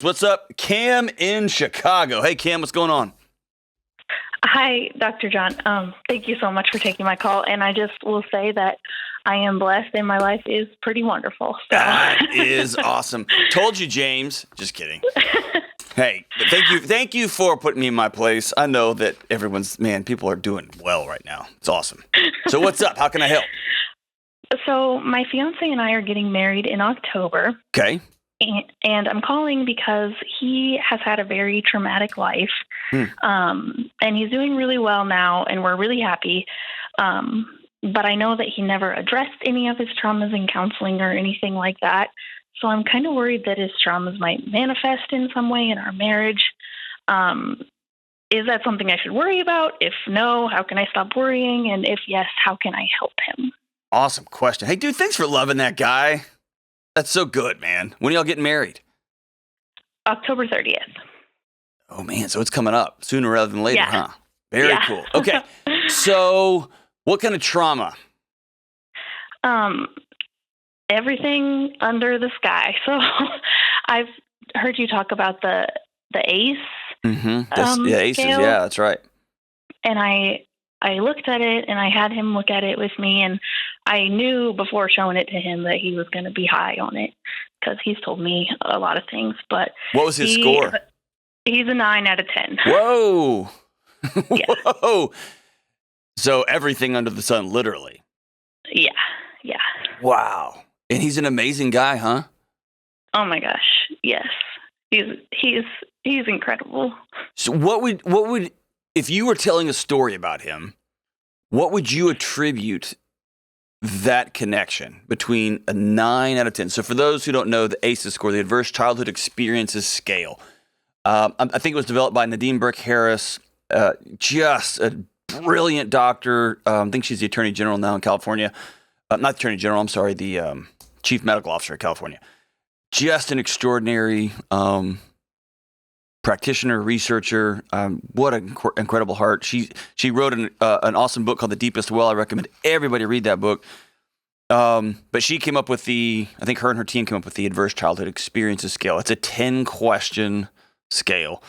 What's up? Cam in Chicago. Hey, Cam, what's going on? Hi, Dr. John. Thank you so much for taking my call. And I just will say that I am blessed and my life is pretty wonderful. So. That is awesome. Told you, James. Just kidding. Hey, thank you for putting me in my place. I know that people are doing well right now. It's awesome. So what's up? How can I help? So my fiancé and I are getting married in October. Okay. And I'm calling because he has had a very traumatic life. And he's doing really well now, and we're really happy. But I know that he never addressed any of his traumas in counseling or anything like that. So I'm kind of worried that his traumas might manifest in some way in our marriage. Is that something I should worry about? If no, how can I stop worrying? And if yes, how can I help him? Awesome question. Hey, dude, thanks for loving that guy. That's so good, man. When are y'all getting married? October 30th. Oh, man. So it's coming up sooner rather than later, huh? Very cool. Okay. So what kind of trauma? Everything under the sky. So I've heard you talk about the ACE. Mm-hmm. ACEs. Scale. Yeah, that's right. And I looked at it, and I had him look at it with me, and I knew before showing it to him that he was going to be high on it because he's told me a lot of things. But what was his score? He's a 9 out of 10. Whoa. Yeah. Whoa. So everything under the sun, literally. Yeah. Wow. And he's an amazing guy, huh? Oh my gosh. Yes. He's incredible. So what would if you were telling a story about him, what would you attribute that connection between a 9 out of 10? So for those who don't know, the ACEs score, the Adverse Childhood Experiences Scale, I think it was developed by Nadine Burke-Harris, just a brilliant doctor. I think she's the Attorney General now in California. Not the Attorney General, I'm sorry, the Chief Medical Officer of California. Just an extraordinary practitioner, researcher. What an incredible heart. She wrote an awesome book called The Deepest Well. I recommend everybody read that book. But she came up with I think her and her team came up with the Adverse Childhood Experiences Scale. It's a 10-question scale,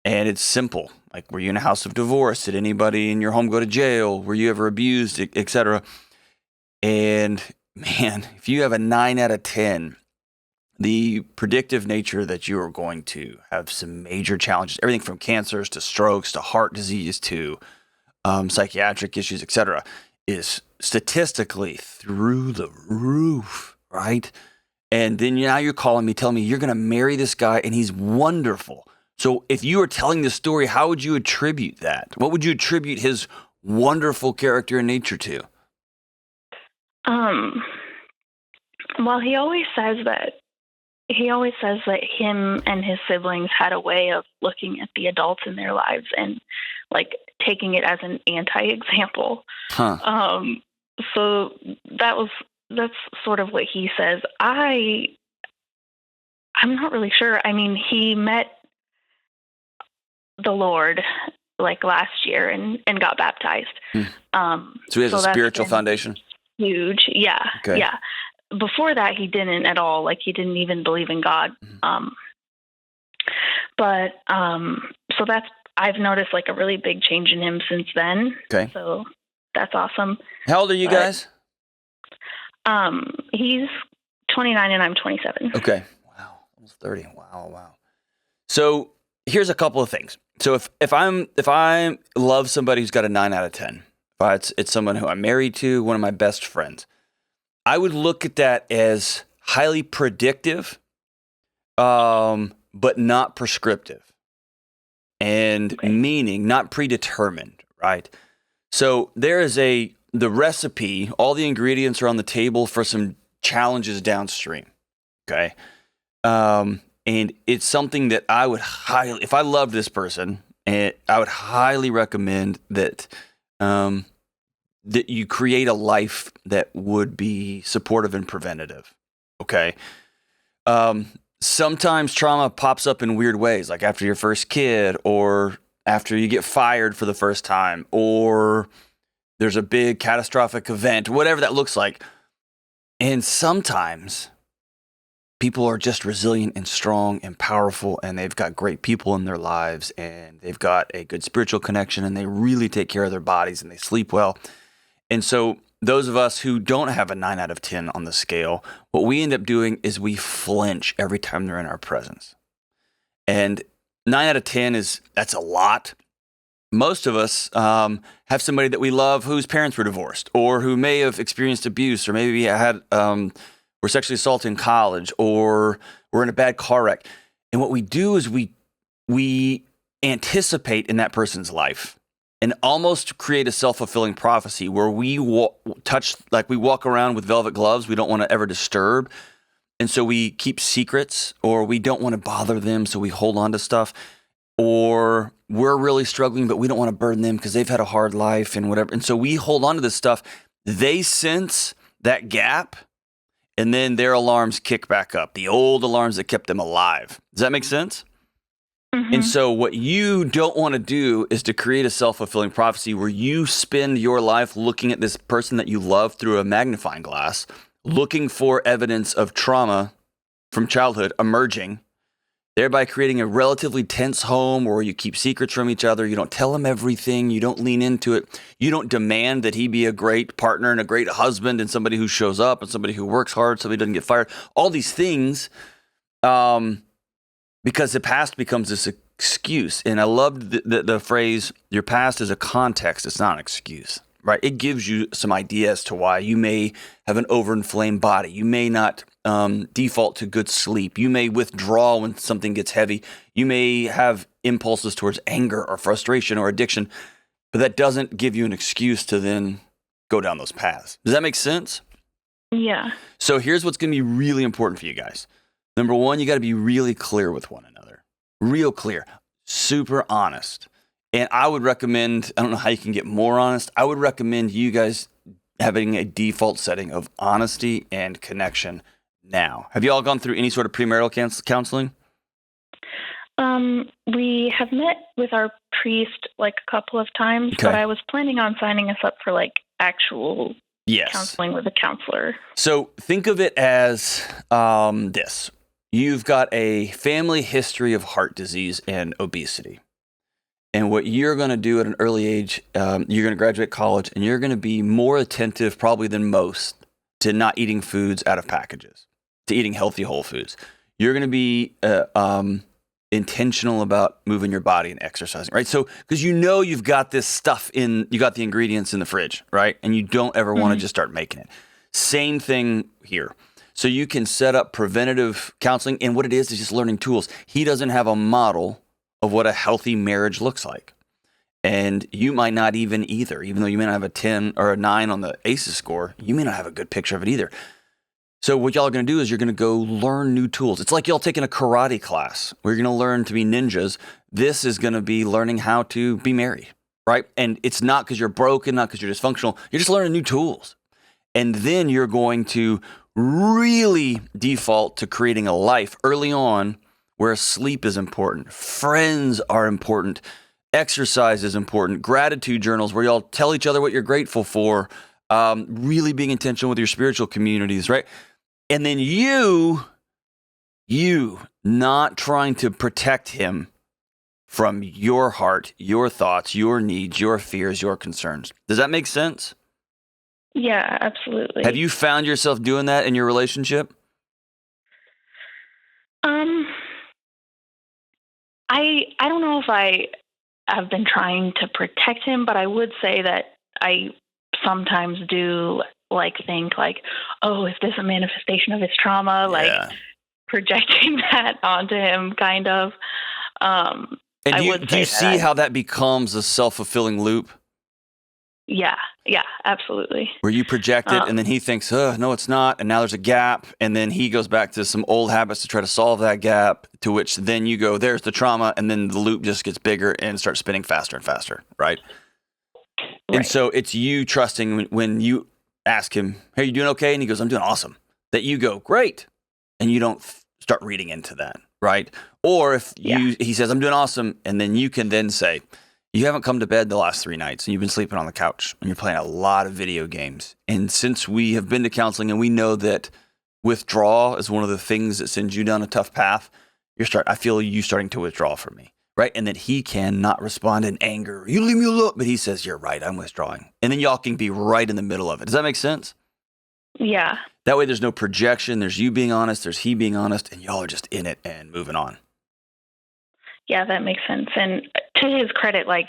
and it's simple. Like, were you in a house of divorce? Did anybody in your home go to jail? Were you ever abused, et cetera? And man, if you have a 9 out of 10, the predictive nature that you are going to have some major challenges, everything from cancers to strokes to heart disease to psychiatric issues, et cetera, is statistically through the roof, right? And then now you're calling me, telling me you're going to marry this guy and he's wonderful. So if you were telling this story, how would you attribute that? What would you attribute his wonderful character and nature to? Well, he always says that him and his siblings had a way of looking at the adults in their lives and like taking it as an anti-example. So that's sort of what he says. I'm not really sure. I mean, he met the Lord like last year and got baptized. So he has a spiritual foundation? Huge. Yeah. Okay. Yeah. Before that, he didn't at all. Like, he didn't even believe in God. So I've noticed like a really big change in him since then. Okay. So that's awesome. How old are you guys? He's 29 and I'm 27. Okay. Wow. Almost 30. Wow. So here's a couple of things. So if I love somebody who's got a 9 out of 10, it's someone who I'm married to, one of my best friends, I would look at that as highly predictive, but not prescriptive, and meaning not predetermined, right? So there is the recipe, all the ingredients are on the table for some challenges downstream, okay? And it's something that I would if I loved this person, I would highly recommend that that you create a life that would be supportive and preventative, okay? Sometimes trauma pops up in weird ways, like after your first kid, or after you get fired for the first time, or there's a big catastrophic event, whatever that looks like. And sometimes people are just resilient and strong and powerful, and they've got great people in their lives, and they've got a good spiritual connection, and they really take care of their bodies, and they sleep well. And so those of us who don't have a 9 out of 10 on the scale, what we end up doing is we flinch every time they're in our presence. And 9 out of 10 that's a lot. Most of us have somebody that we love whose parents were divorced, or who may have experienced abuse, or maybe were sexually assaulted in college, or were in a bad car wreck. And what we do is we anticipate in that person's life and almost create a self-fulfilling prophecy where we walk around with velvet gloves we don't want to ever disturb. And so we keep secrets, or we don't want to bother them, so we hold on to stuff. Or we're really struggling, but we don't want to burden them because they've had a hard life and whatever. And so we hold on to this stuff. They sense that gap, and then their alarms kick back up, the old alarms that kept them alive. Does that make sense? Mm-hmm. And so what you don't want to do is to create a self-fulfilling prophecy where you spend your life looking at this person that you love through a magnifying glass, looking for evidence of trauma from childhood emerging, thereby creating a relatively tense home where you keep secrets from each other. You don't tell him everything. You don't lean into it. You don't demand that he be a great partner and a great husband and somebody who shows up and somebody who works hard, somebody who doesn't get fired. All these things, because the past becomes this excuse. And I loved the phrase, your past is a context. It's not an excuse, right? It gives you some idea as to why you may have an overinflamed body. You may not default to good sleep. You may withdraw when something gets heavy. You may have impulses towards anger or frustration or addiction, but that doesn't give you an excuse to then go down those paths. Does that make sense? Yeah. So here's what's going to be really important for you guys. Number one, you got to be really clear with one another. Real clear. Super honest. And I would recommend, I don't know how you can get more honest. I would recommend you guys having a default setting of honesty and connection now. Have you all gone through any sort of premarital counseling? We have met with our priest like a couple of times, but I was planning on signing us up for like actual counseling with a counselor. So think of it as this. You've got a family history of heart disease and obesity. And what you're going to do at an early age, you're going to graduate college, and you're going to be more attentive probably than most to not eating foods out of packages, to eating healthy whole foods. You're going to be intentional about moving your body and exercising, right? So, because you've got this stuff you got the ingredients in the fridge, right? And you don't ever want to just start making it. Same thing here. So you can set up preventative counseling, and what it is just learning tools. He doesn't have a model of what a healthy marriage looks like. And you might not either, even though you may not have a 10 or a 9 on the ACEs score, you may not have a good picture of it either. So what y'all are going to do is you're going to go learn new tools. It's like y'all taking a karate class where you're going to learn to be ninjas. This is going to be learning how to be married, right? And it's not because you're broken, not because you're dysfunctional. You're just learning new tools. And then you're going to really default to creating a life early on where sleep is important, friends are important, exercise is important, gratitude journals where y'all tell each other what you're grateful for, really being intentional with your spiritual communities, right? And then you not trying to protect him from your heart, your thoughts, your needs, your fears, your concerns. Does that make sense? Yeah, absolutely. Have you found yourself doing that in your relationship? I don't know if I have been trying to protect him, but I would say that I sometimes do think oh, is this a manifestation of his trauma? Projecting that onto him kind of. And do you see how that becomes a self-fulfilling loop? Yeah, absolutely. Where you project it and then he thinks, no, it's not. And now there's a gap. And then he goes back to some old habits to try to solve that gap, to which then you go, there's the trauma. And then the loop just gets bigger and starts spinning faster and faster, right? And so it's you trusting when you ask him, hey, you doing okay? And he goes, I'm doing awesome. That you go, great. And you don't start reading into that, right? Or if he says, I'm doing awesome. And then you can then say, you haven't come to bed the last 3 nights and you've been sleeping on the couch and you're playing a lot of video games. And since we have been to counseling and we know that withdraw is one of the things that sends you down a tough path, I feel you starting to withdraw from me, right? And that he can not respond in anger. You leave me alone. But he says, you're right, I'm withdrawing. And then y'all can be right in the middle of it. Does that make sense? Yeah. That way there's no projection. There's you being honest. There's he being honest. And y'all are just in it and moving on. Yeah, that makes sense. And to his credit, like,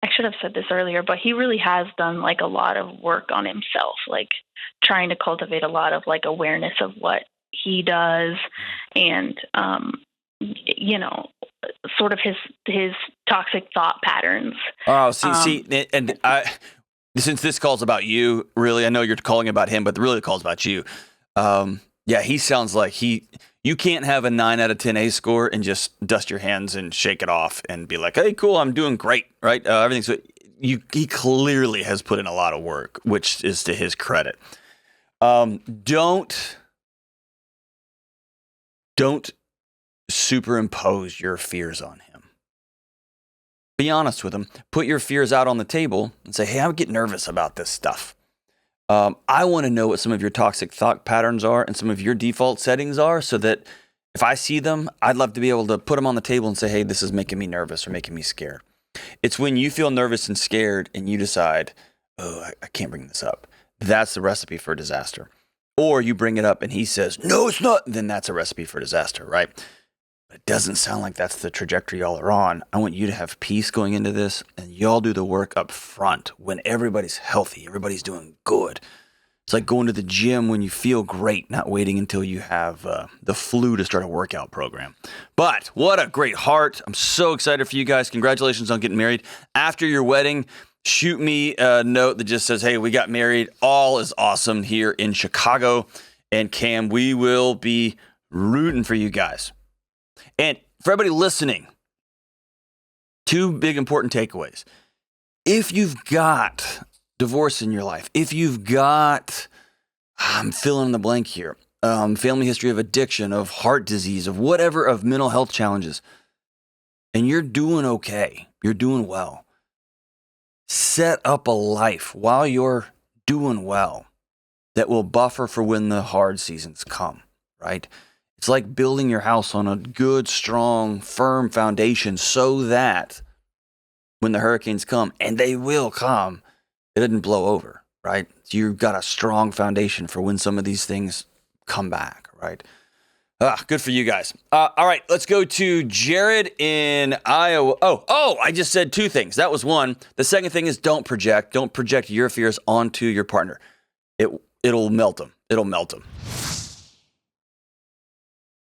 I should have said this earlier, but he really has done like a lot of work on himself, like trying to cultivate a lot of like awareness of what he does and, you know, sort of his toxic thought patterns. Oh, since this call's about you, really, I know you're calling about him, but really the call's about you. Yeah, he sounds like you can't have a 9 out of 10 A score and just dust your hands and shake it off and be like, hey, cool, I'm doing great, right? He clearly has put in a lot of work, which is to his credit. Don't superimpose your fears on him. Be honest with him. Put your fears out on the table and say, hey, I get nervous about this stuff. I want to know what some of your toxic thought patterns are and some of your default settings are so that if I see them, I'd love to be able to put them on the table and say, hey, this is making me nervous or making me scared. It's when you feel nervous and scared and you decide, oh, I can't bring this up. That's the recipe for disaster. Or you bring it up and he says, no, it's not. Then that's a recipe for disaster, right? But it doesn't sound like that's the trajectory y'all are on. I want you to have peace going into this, and y'all do the work up front when everybody's healthy, everybody's doing good. It's like going to the gym when you feel great, not waiting until you have the flu to start a workout program. But what a great heart. I'm so excited for you guys. Congratulations on getting married. After your wedding, shoot me a note that just says, hey, we got married. All is awesome here in Chicago. And Cam, we will be rooting for you guys. And for everybody listening, 2 big important takeaways. If you've got divorce in your life, if you've got, I'm filling in the blank here, family history of addiction, of heart disease, of whatever, of mental health challenges, and you're doing okay, you're doing well, set up a life while you're doing well that will buffer for when the hard seasons come, right? It's like building your house on a good, strong, firm foundation so that when the hurricanes come, and they will come, it doesn't blow over, right? You've got a strong foundation for when some of these things come back, right? Good for you guys. All right, let's go to Jared in Iowa. Oh, I just said 2 things. That was one. The second thing is don't project. Don't project your fears onto your partner. It'll melt them. It'll melt them.